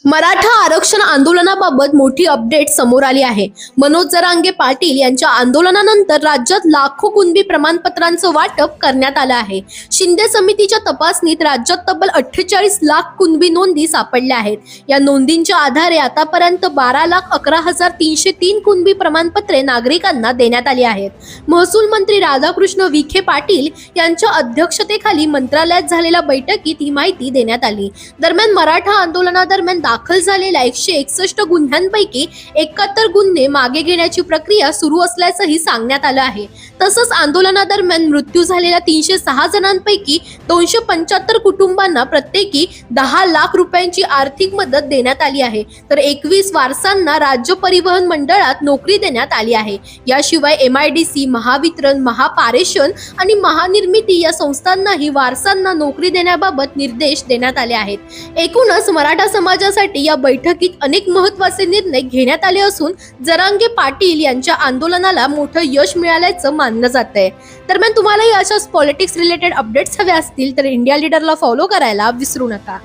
मराठा आरक्षण आंदोलनाबाबत मोठी अपडेट समोर आली आहे। मनोज जरांगे पाटील यांच्या आंदोलनानंतर राज्यात लाखो कुणबी प्रमाणपत्रांचं वाटप करण्यात आलं आहे। शिंदे समितीच्या तपासणीत राज्यात तब्बल 48 लाख कुणबी नोंदी सापडल्या आहेत। या नोंदींच्या आधारे आतापर्यंत 12,11,303 कुणबी प्रमाणपत्रे नागरिकांना देण्यात आली आहेत। महसूल मंत्री राधाकृष्ण विखे पाटील यांच्या अध्यक्षतेखाली मंत्रालयात झालेल्या बैठकीत ही माहिती देण्यात आली। दरम्यान मराठा आंदोलनादरम्यान दाखल झालेल्या 161 गुन्ह्यांपैकी 71 गुन्हे मागे घेण्याची प्रक्रिया सुरू असल्याचंही सांगण्यात आलं आहे। तसंच आंदोलनादरम्यान मृत्यू झालेल्या 306 जणांपैकी 275 कुटुंबांना प्रत्येकी 10 लाख रुपयांची आर्थिक मदत देण्यात आली आहे, तर 21 वारसांना राज्य परिवहन मंडळात नोकरी देण्यात आली आहे। याशिवाय MIDC, महावितरण, महापारेषण आणि महानिर्मिती या संस्थांनाही वारसांना नोकरी देण्याबाबत निर्देश देण्यात आले आहेत। एकूणच मराठा समाजासाठी या बैठकीत अनेक महत्त्वाचे निर्णय घेण्यात आले असून जरांगे पाटील यांच्या आंदोलनाला मोठं यश मिळाल्याचं मानलं जातंय। दरम्यान तुम्हालाही अशाच पॉलिटिक्स रिलेटेड अपडेट्स हवे असतील तर इंडिया लीडरला फॉलो करायला विसरू नका।